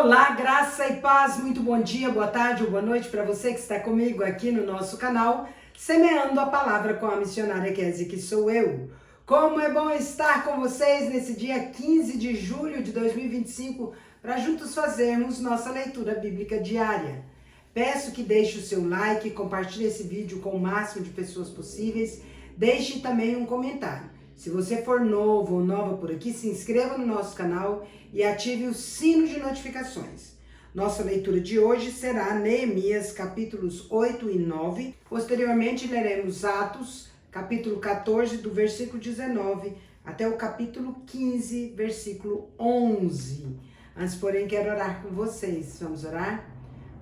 Olá, graça e paz, muito bom dia, boa tarde ou boa noite para você que está comigo aqui no nosso canal, Semeando a Palavra com a missionária Kézia, que sou eu. Como é bom estar com vocês nesse dia 15 de julho de 2025 para juntos fazermos nossa leitura bíblica diária. Peço que deixe o seu like, compartilhe esse vídeo com o máximo de pessoas possíveis, deixe também um comentário. Se você for novo ou nova por aqui, se inscreva no nosso canal e ative o sino de notificações. Nossa leitura de hoje será Neemias, capítulos 8 e 9. Posteriormente, leremos Atos, capítulo 14, do versículo 19 até o capítulo 15, versículo 11. Antes, porém, quero orar com vocês. Vamos orar?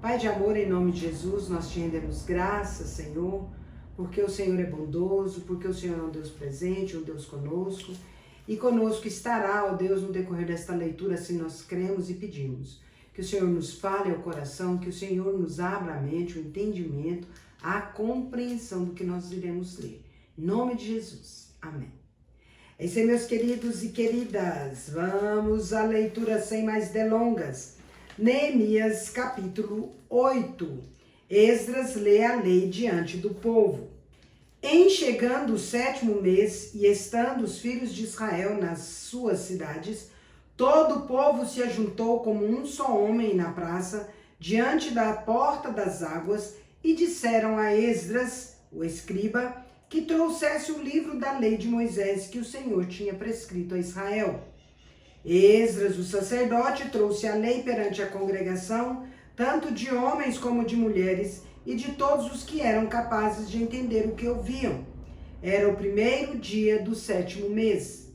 Pai de amor, em nome de Jesus, nós te rendemos graças, Senhor, porque o Senhor é bondoso, porque o Senhor é um Deus presente, um Deus conosco, e conosco estará, ó Deus, no decorrer desta leitura, assim nós cremos e pedimos. Que o Senhor nos fale ao coração, que o Senhor nos abra a mente, o entendimento, a compreensão do que nós iremos ler. Em nome de Jesus. Amém. É isso aí, meus queridos e queridas. Vamos à leitura sem mais delongas. Neemias, capítulo 8. Esdras lê a lei diante do povo. Em chegando o 7º mês e estando os filhos de Israel nas suas cidades, todo o povo se ajuntou como um só homem na praça, diante da porta das águas, e disseram a Esdras, o escriba, que trouxesse o livro da lei de Moisés que o Senhor tinha prescrito a Israel. Esdras, o sacerdote, trouxe a lei perante a congregação, tanto de homens como de mulheres, e de todos os que eram capazes de entender o que ouviam. Era o 1º dia do 7º mês.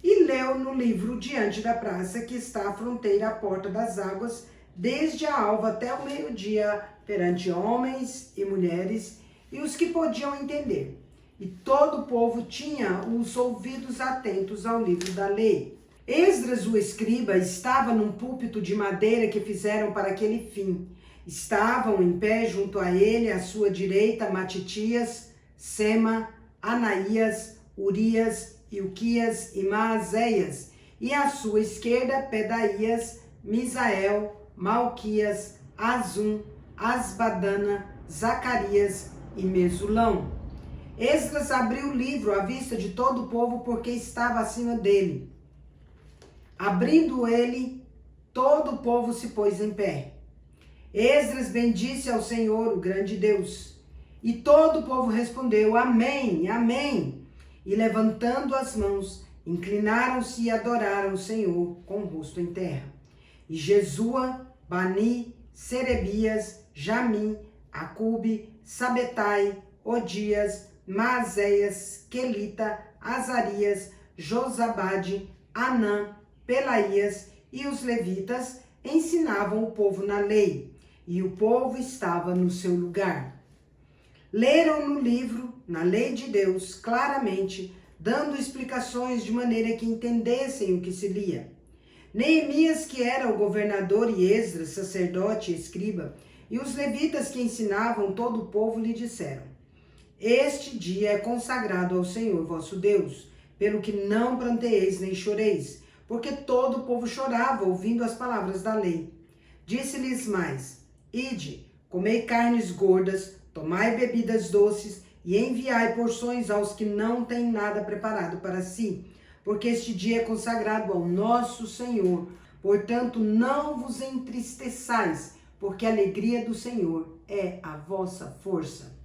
E leu no livro diante da praça que está à fronteira à porta das águas, desde a alva até o meio-dia, perante homens e mulheres, e os que podiam entender. E todo o povo tinha os ouvidos atentos ao livro da lei. Esdras, o escriba, estava num púlpito de madeira que fizeram para aquele fim. Estavam em pé junto a ele, à sua direita, Matitias, Sema, Anaías, Urias, Ilquias e Maazéias, e à sua esquerda, Pedaías, Misael, Malquias, Azum, Asbadana, Zacarias e Mesulão. Esdras abriu o livro à vista de todo o povo, porque estava acima dele. Abrindo ele, todo o povo se pôs em pé. Esdras bendisse ao Senhor, o grande Deus. E todo o povo respondeu, Amém, Amém. E levantando as mãos, inclinaram-se e adoraram o Senhor com o rosto em terra. E Jesua, Bani, Serebias, Jamim, Acube, Sabetai, Odias, Maazéias, Quelita, Azarias, Josabade, Anã, Pelaías e os levitas ensinavam o povo na lei, e o povo estava no seu lugar. Leram no livro, na lei de Deus, claramente, dando explicações de maneira que entendessem o que se lia. Neemias, que era o governador, e Esdras, sacerdote e escriba, e os levitas que ensinavam todo o povo lhe disseram, Este dia é consagrado ao Senhor vosso Deus, pelo que não pranteeis nem choreis, porque todo o povo chorava ouvindo as palavras da lei. Disse-lhes mais, Ide, comei carnes gordas, tomai bebidas doces, e enviai porções aos que não têm nada preparado para si, porque este dia é consagrado ao nosso Senhor. Portanto, não vos entristeçais, porque a alegria do Senhor é a vossa força.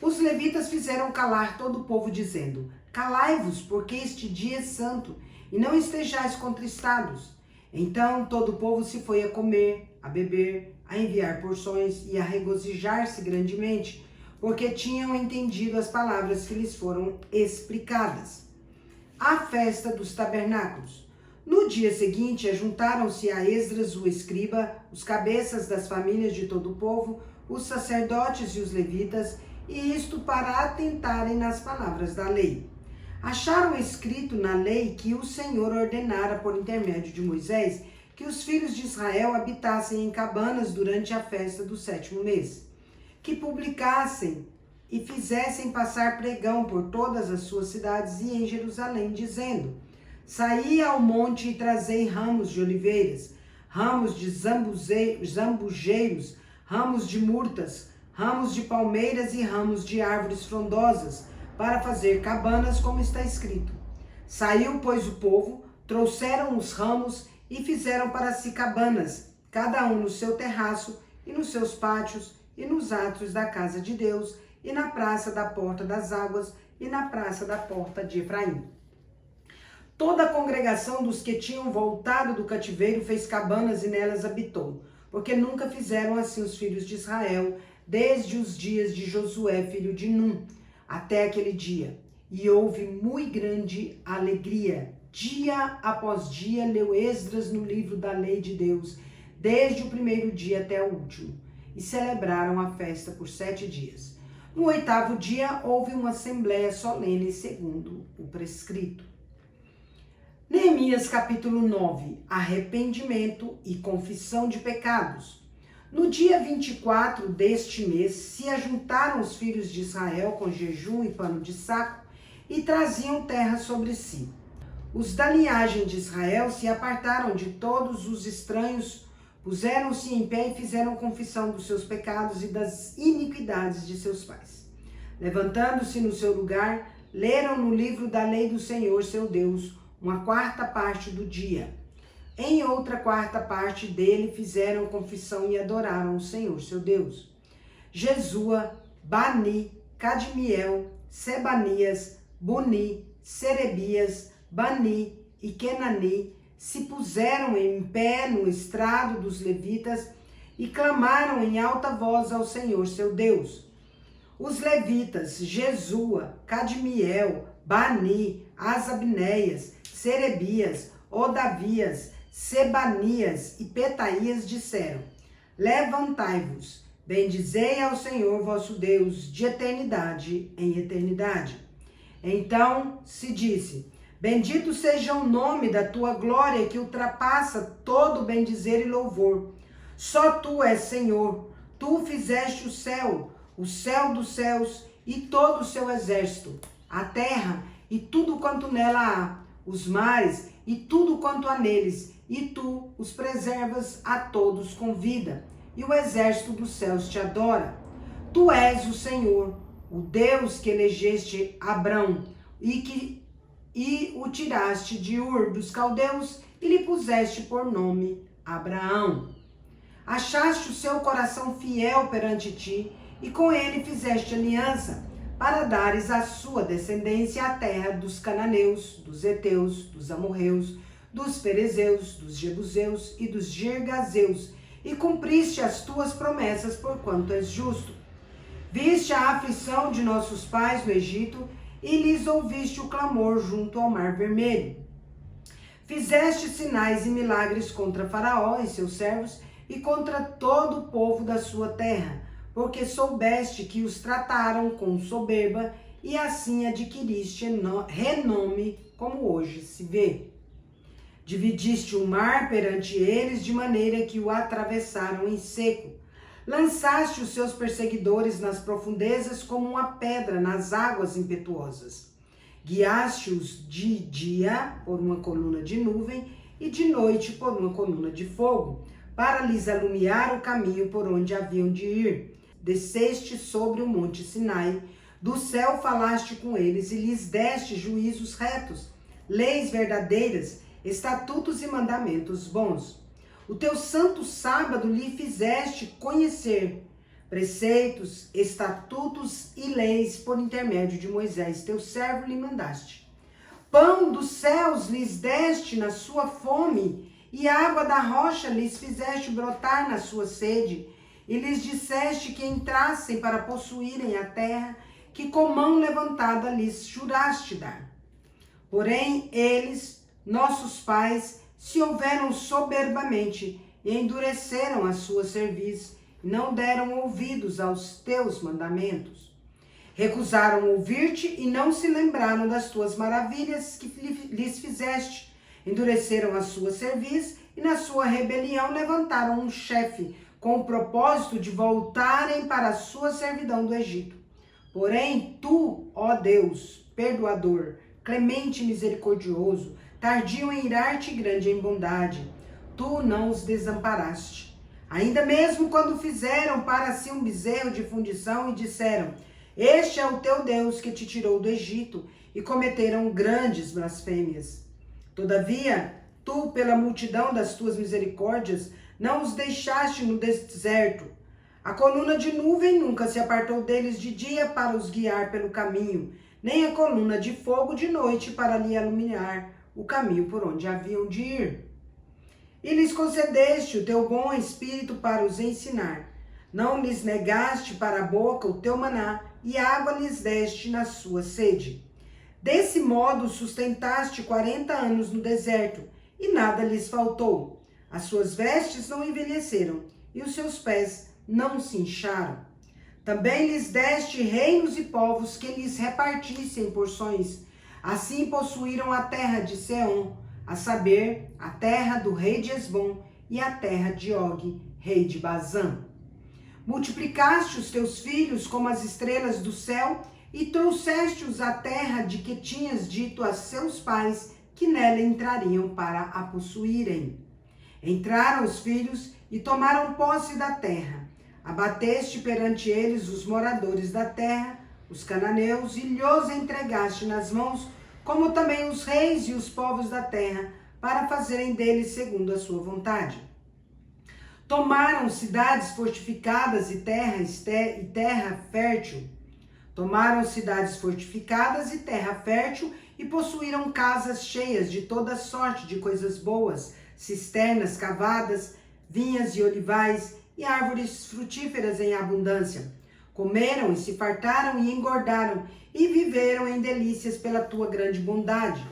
Os levitas fizeram calar todo o povo, dizendo, Calai-vos, porque este dia é santo, e não estejais contristados. Então todo o povo se foi a comer, a beber, a enviar porções e a regozijar-se grandemente, porque tinham entendido as palavras que lhes foram explicadas. A festa dos tabernáculos. No dia seguinte, ajuntaram-se a Esdras, o escriba, os cabeças das famílias de todo o povo, os sacerdotes e os levitas, e isto para atentarem nas palavras da lei. Acharam escrito na lei que o Senhor ordenara por intermédio de Moisés que os filhos de Israel habitassem em cabanas durante a festa do 7º mês, que publicassem e fizessem passar pregão por todas as suas cidades e em Jerusalém, dizendo, Saí ao monte e trazei ramos de oliveiras, ramos de zambujeiros, ramos de murtas, ramos de palmeiras e ramos de árvores frondosas, para fazer cabanas, como está escrito. Saiu, pois, o povo, trouxeram os ramos e fizeram para si cabanas, cada um no seu terraço e nos seus pátios e nos átrios da casa de Deus e na praça da porta das águas e na praça da porta de Efraim. Toda a congregação dos que tinham voltado do cativeiro fez cabanas e nelas habitou, porque nunca fizeram assim os filhos de Israel, desde os dias de Josué, filho de Num, até aquele dia. E houve muito grande alegria. Dia após dia, leu Esdras no livro da lei de Deus, desde o primeiro dia até o último. E celebraram a festa por 7 dias. No 8º dia, houve uma assembleia solene, segundo o prescrito. Neemias capítulo 9. Arrependimento e confissão de pecados. No dia 24 deste mês, se ajuntaram os filhos de Israel com jejum e pano de saco, e traziam terra sobre si. Os da linhagem de Israel se apartaram de todos os estranhos, puseram-se em pé e fizeram confissão dos seus pecados e das iniquidades de seus pais. Levantando-se no seu lugar, leram no livro da lei do Senhor, seu Deus, uma 4ª parte do dia. Em outra 4ª parte dele fizeram confissão e adoraram o Senhor, seu Deus. Jesua, Bani, Cadmiel, Sebanias, Buni, Serebias, Bani e Kenani se puseram em pé no estrado dos levitas e clamaram em alta voz ao Senhor, seu Deus. Os levitas, Jesua, Cadmiel, Bani, Asabneias, Serebias, Odavias, Sebanias e Petaías disseram: levantai-vos, bendizei ao Senhor vosso Deus de eternidade em eternidade. Então se disse: bendito seja o nome da tua glória, que ultrapassa todo bendizer e louvor. Só tu és Senhor, tu fizeste o céu dos céus e todo o seu exército, a terra e tudo quanto nela há, os mares e tudo quanto há neles, e tu os preservas a todos com vida, e o exército dos céus te adora. Tu és o Senhor, o Deus que elegeste Abrão e o tiraste de Ur dos caldeus e lhe puseste por nome Abraão. Achaste o seu coração fiel perante ti e com ele fizeste aliança, para dares à sua descendência a terra dos cananeus, dos heteus, dos amorreus, dos ferezeus, dos jebuseus e dos girgazeus, e cumpriste as tuas promessas, porquanto és justo. Viste a aflição de nossos pais no Egito, e lhes ouviste o clamor junto ao Mar Vermelho. Fizeste sinais e milagres contra Faraó e seus servos, e contra todo o povo da sua terra, porque soubeste que os trataram com soberba, e assim adquiriste renome, como hoje se vê. Dividiste o mar perante eles, de maneira que o atravessaram em seco. Lançaste os seus perseguidores nas profundezas, como uma pedra nas águas impetuosas. Guiaste-os de dia por uma coluna de nuvem, e de noite por uma coluna de fogo, para lhes alumiar o caminho por onde haviam de ir. Desceste sobre o monte Sinai, do céu falaste com eles e lhes deste juízos retos, leis verdadeiras, estatutos e mandamentos bons. O teu santo sábado lhe fizeste conhecer, preceitos, estatutos e leis por intermédio de Moisés, teu servo, lhe mandaste. Pão dos céus lhes deste na sua fome, e água da rocha lhes fizeste brotar na sua sede, e lhes disseste que entrassem para possuírem a terra, que com mão levantada lhes juraste dar. Porém, eles, nossos pais, se houveram soberbamente e endureceram a sua cerviz, e não deram ouvidos aos teus mandamentos. Recusaram ouvir-te e não se lembraram das tuas maravilhas que lhes fizeste. Endureceram a sua cerviz e na sua rebelião levantaram um chefe, com o propósito de voltarem para a sua servidão do Egito. Porém, tu, ó Deus, perdoador, clemente e misericordioso, tardio em irar-te e grande em bondade, tu não os desamparaste. Ainda mesmo quando fizeram para si um bezerro de fundição e disseram: este é o teu Deus que te tirou do Egito, e cometeram grandes blasfêmias. Todavia, tu, pela multidão das tuas misericórdias, não os deixaste no deserto. A coluna de nuvem nunca se apartou deles de dia para os guiar pelo caminho, nem a coluna de fogo de noite para lhe iluminar o caminho por onde haviam de ir. E lhes concedeste o teu bom espírito para os ensinar. Não lhes negaste para a boca o teu maná, e água lhes deste na sua sede. Desse modo sustentaste 40 anos no deserto, e nada lhes faltou. As suas vestes não envelheceram, e os seus pés não se incharam. Também lhes deste reinos e povos que lhes repartissem porções. Assim possuíram a terra de Seom, a saber, a terra do rei de Esbom e a terra de Og, rei de Bazã. Multiplicaste os teus filhos como as estrelas do céu e trouxeste-os à terra de que tinhas dito a seus pais que nela entrariam para a possuírem. Entraram os filhos e tomaram posse da terra. Abateste perante eles os moradores da terra, os cananeus, e lhos entregaste nas mãos, como também os reis e os povos da terra, para fazerem deles segundo a sua vontade. Tomaram cidades fortificadas e terra fértil. Tomaram cidades fortificadas e terra fértil e possuíram casas cheias de toda sorte de coisas boas, cisternas cavadas, vinhas e olivais e árvores frutíferas em abundância. Comeram e se fartaram e engordaram e viveram em delícias pela tua grande bondade.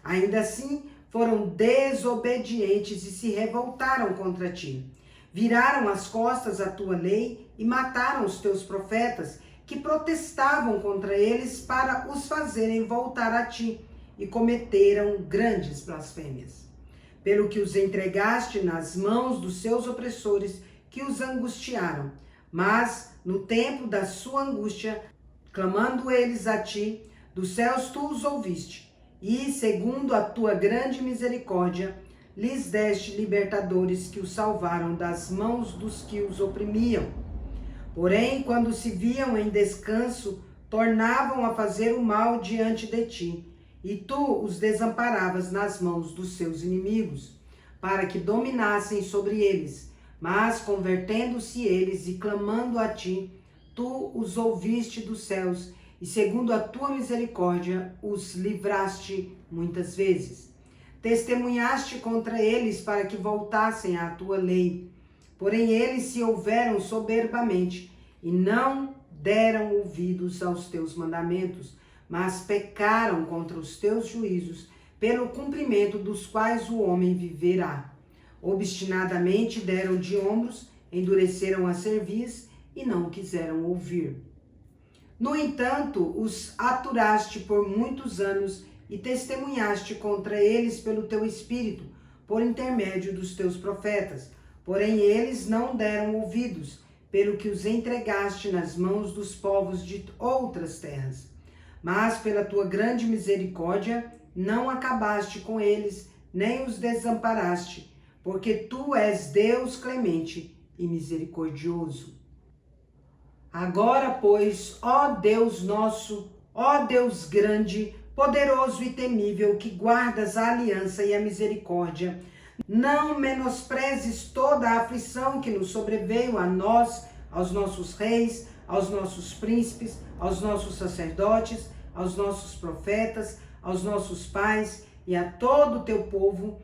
Ainda assim, foram desobedientes e se revoltaram contra ti. Viraram as costas à tua lei e mataram os teus profetas, que protestavam contra eles para os fazerem voltar a ti, e cometeram grandes blasfêmias. Pelo que os entregaste nas mãos dos seus opressores, que os angustiaram. Mas, no tempo da sua angústia, clamando eles a ti, dos céus tu os ouviste, e, segundo a tua grande misericórdia, lhes deste libertadores que os salvaram das mãos dos que os oprimiam. Porém, quando se viam em descanso, tornavam a fazer o mal diante de ti, e tu os desamparavas nas mãos dos seus inimigos, para que dominassem sobre eles. Mas, convertendo-se eles e clamando a ti, tu os ouviste dos céus, e segundo a tua misericórdia, os livraste muitas vezes. Testemunhaste contra eles para que voltassem à tua lei. Porém, eles se houveram soberbamente e não deram ouvidos aos teus mandamentos, mas pecaram contra os teus juízos, pelo cumprimento dos quais o homem viverá. Obstinadamente deram de ombros, endureceram a cerviz e não quiseram ouvir. No entanto, os aturaste por muitos anos e testemunhaste contra eles pelo teu espírito, por intermédio dos teus profetas. Porém, eles não deram ouvidos, pelo que os entregaste nas mãos dos povos de outras terras. Mas, pela tua grande misericórdia, não acabaste com eles, nem os desamparaste, porque tu és Deus clemente e misericordioso. Agora, pois, ó Deus nosso, ó Deus grande, poderoso e temível, que guardas a aliança e a misericórdia, não menosprezes toda a aflição que nos sobreveio a nós, aos nossos reis, aos nossos príncipes, aos nossos sacerdotes, aos nossos profetas, aos nossos pais e a todo o teu povo,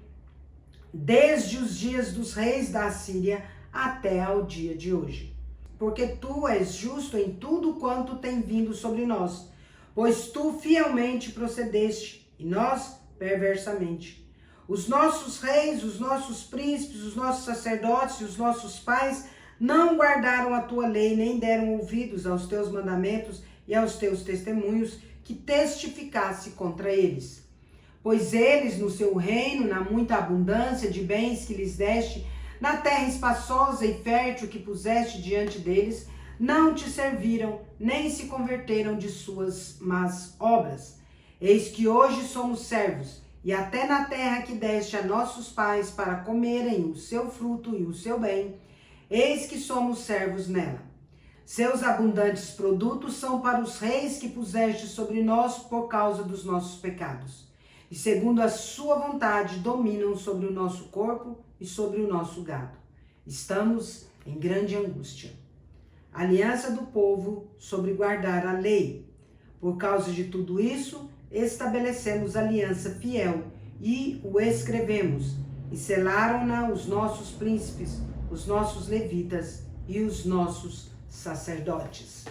desde os dias dos reis da Assíria até ao dia de hoje. Porque tu és justo em tudo quanto tem vindo sobre nós, pois tu fielmente procedeste, e nós perversamente. Os nossos reis, os nossos príncipes, os nossos sacerdotes e os nossos pais não guardaram a tua lei, nem deram ouvidos aos teus mandamentos e aos teus testemunhos, que testificasse contra eles. Pois eles, no seu reino, na muita abundância de bens que lhes deste, na terra espaçosa e fértil que puseste diante deles, não te serviram, nem se converteram de suas más obras. Eis que hoje somos servos, e até na terra que deste a nossos pais para comerem o seu fruto e o seu bem, eis que somos servos nela. Seus abundantes produtos são para os reis que puseste sobre nós por causa dos nossos pecados, e segundo a sua vontade dominam sobre o nosso corpo e sobre o nosso gado. Estamos em grande angústia. Aliança do povo sobre guardar a lei. Por causa de tudo isso, estabelecemos aliança fiel e o escrevemos, e selaram-na os nossos príncipes, os nossos levitas e os nossos sacerdotes.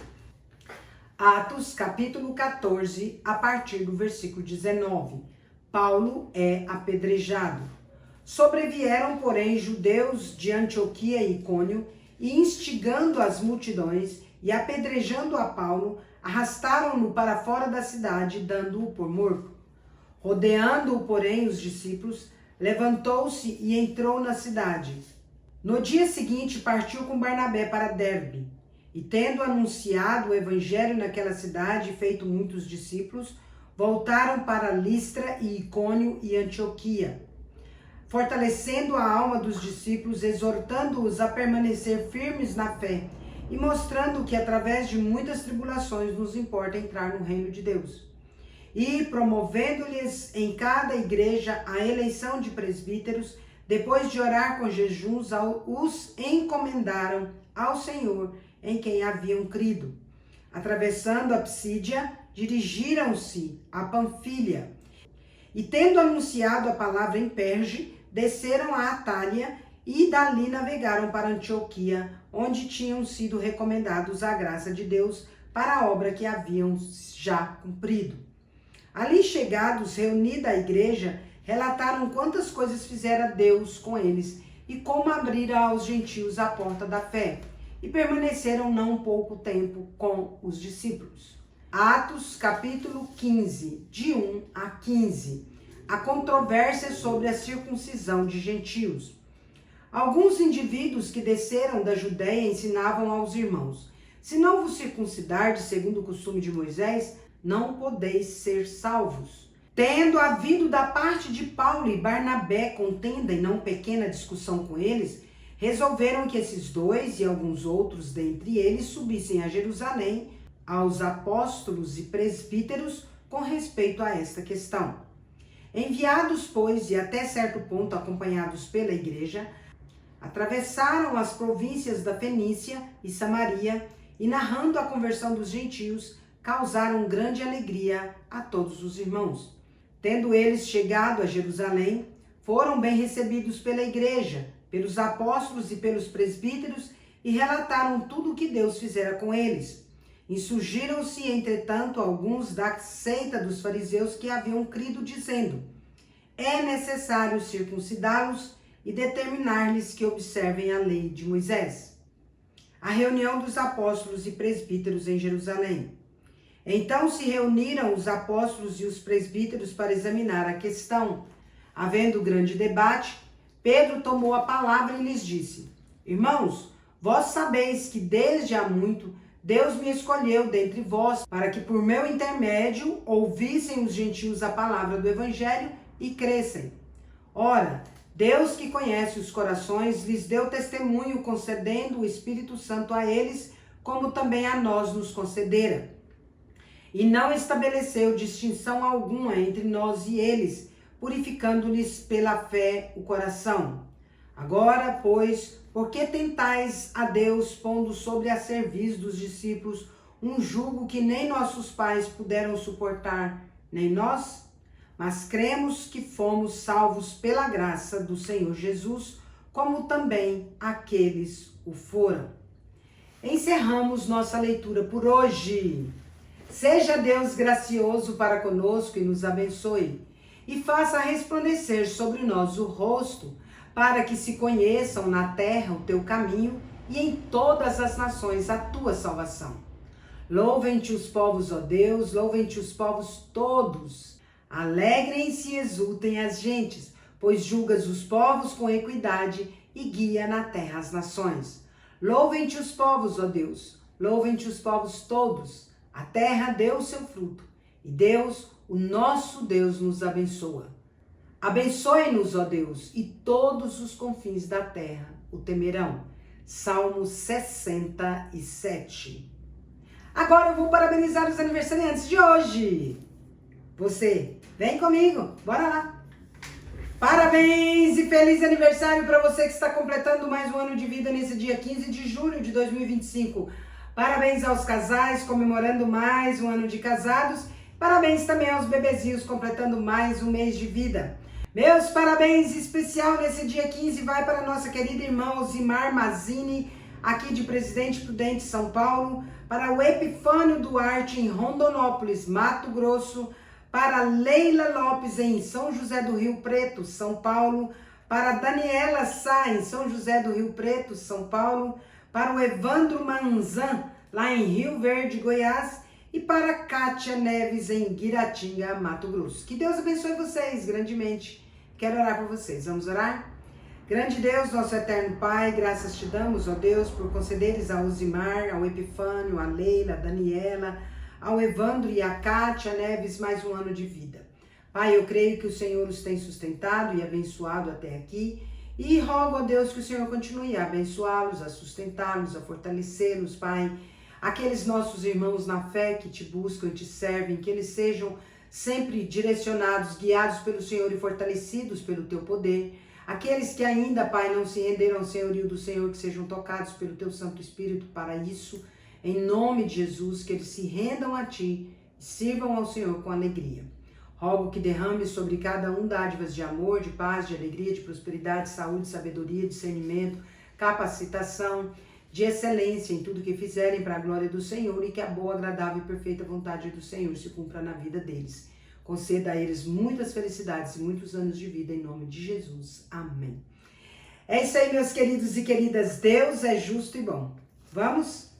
Atos, capítulo 14, a partir do versículo 19. Paulo é apedrejado. Sobrevieram, porém, judeus de Antioquia e Icônio, e instigando as multidões e apedrejando a Paulo, arrastaram-no para fora da cidade, dando-o por morto. Rodeando-o, porém, os discípulos, levantou-se e entrou na cidade. No dia seguinte, partiu com Barnabé para Derbe, e tendo anunciado o evangelho naquela cidade e feito muitos discípulos, voltaram para Listra e Icônio e Antioquia, fortalecendo a alma dos discípulos, exortando-os a permanecer firmes na fé e mostrando que através de muitas tribulações nos importa entrar no reino de Deus. E promovendo-lhes em cada igreja a eleição de presbíteros, depois de orar com jejuns, os encomendaram ao Senhor em quem haviam crido. Atravessando a Psídia, dirigiram-se a Panfilha, e tendo anunciado a palavra em Perge, desceram a Atália e dali navegaram para Antioquia, onde tinham sido recomendados à graça de Deus para a obra que haviam já cumprido. Ali chegados, reunida a igreja, relataram quantas coisas fizera Deus com eles e como abrira aos gentios a porta da fé, e permaneceram não pouco tempo com os discípulos. Atos, capítulo 15, de 1 a 15. A controvérsia sobre a circuncisão de gentios. Alguns indivíduos que desceram da Judéia ensinavam aos irmãos: se não vos circuncidardes segundo o costume de Moisés, não podeis ser salvos. Tendo havido da parte de Paulo e Barnabé contenda e não pequena discussão com eles, resolveram que esses dois e alguns outros dentre eles subissem a Jerusalém aos apóstolos e presbíteros com respeito a esta questão. Enviados, pois, e até certo ponto acompanhados pela igreja, atravessaram as províncias da Fenícia e Samaria e, narrando a conversão dos gentios, causaram grande alegria a todos os irmãos. Tendo eles chegado a Jerusalém, foram bem recebidos pela igreja, pelos apóstolos e pelos presbíteros, e relataram tudo o que Deus fizera com eles. Insurgiram-se, entretanto, alguns da seita dos fariseus que haviam crido, dizendo: é necessário circuncidá-los e determinar-lhes que observem a lei de Moisés. A reunião dos apóstolos e presbíteros em Jerusalém. Então se reuniram os apóstolos e os presbíteros para examinar a questão. Havendo grande debate, Pedro tomou a palavra e lhes disse: irmãos, vós sabeis que desde há muito Deus me escolheu dentre vós, para que por meu intermédio ouvissem os gentios a palavra do evangelho e crescem. Ora, Deus que conhece os corações lhes deu testemunho, concedendo o Espírito Santo a eles, como também a nós nos concedera. E não estabeleceu distinção alguma entre nós e eles, purificando-lhes pela fé o coração. Agora, pois, por que tentais a Deus, pondo sobre a cerviz dos discípulos um jugo que nem nossos pais puderam suportar, nem nós? Mas cremos que fomos salvos pela graça do Senhor Jesus, como também aqueles o foram. Encerramos nossa leitura por hoje. Seja Deus gracioso para conosco e nos abençoe, e faça resplandecer sobre nós o rosto, para que se conheçam na terra o teu caminho e em todas as nações a tua salvação. Louvem-te os povos, ó Deus, louvem-te os povos todos. Alegrem-se e exultem as gentes, pois julgas os povos com equidade e guia na terra as nações. Louvem-te os povos, ó Deus, louvem-te os povos todos. A terra deu o seu fruto, e Deus, o nosso Deus, nos abençoa. Abençoe-nos, ó Deus, e todos os confins da terra o temerão. Salmo 67. Agora eu vou parabenizar os aniversariantes de hoje. Você, vem comigo, bora lá. Parabéns e feliz aniversário para você que está completando mais um ano de vida nesse dia 15 de julho de 2025. Parabéns aos casais comemorando mais um ano de casados. Parabéns também aos bebezinhos completando mais um mês de vida. Meus parabéns especial nesse dia 15 vai para a nossa querida irmã Osimar Mazini, aqui de Presidente Prudente, São Paulo, para o Epifânio Duarte, em Rondonópolis, Mato Grosso, para Leila Lopes, em São José do Rio Preto, São Paulo, para Daniela Sá, em São José do Rio Preto, São Paulo, para o Evandro Manzan, lá em Rio Verde, Goiás, e para Kátia Neves, em Guiratinga, Mato Grosso. Que Deus abençoe vocês grandemente. Quero orar por vocês. Vamos orar? Grande Deus, nosso eterno Pai, graças te damos, ó Deus, por concederes a Osimar, ao Epifânio, a Leila, a Daniela, ao Evandro e a Kátia Neves mais um ano de vida. Pai, eu creio que o Senhor os tem sustentado e abençoado até aqui e rogo a Deus que o Senhor continue a abençoá-los, a sustentá-los, a fortalecê-los, Pai. Aqueles nossos irmãos na fé que te buscam e te servem, que eles sejam sempre direcionados, guiados pelo Senhor e fortalecidos pelo teu poder. Aqueles que ainda, Pai, não se renderam ao senhorio do Senhor, que sejam tocados pelo teu Santo Espírito para isso. Em nome de Jesus, que eles se rendam a ti e sirvam ao Senhor com alegria. Rogo que derrame sobre cada um dádivas de amor, de paz, de alegria, de prosperidade, saúde, sabedoria, discernimento, capacitação, de excelência em tudo que fizerem para a glória do Senhor e que a boa, agradável e perfeita vontade do Senhor se cumpra na vida deles. Conceda a eles muitas felicidades e muitos anos de vida em nome de Jesus. Amém. É isso aí, meus queridos e queridas. Deus é justo e bom. Vamos?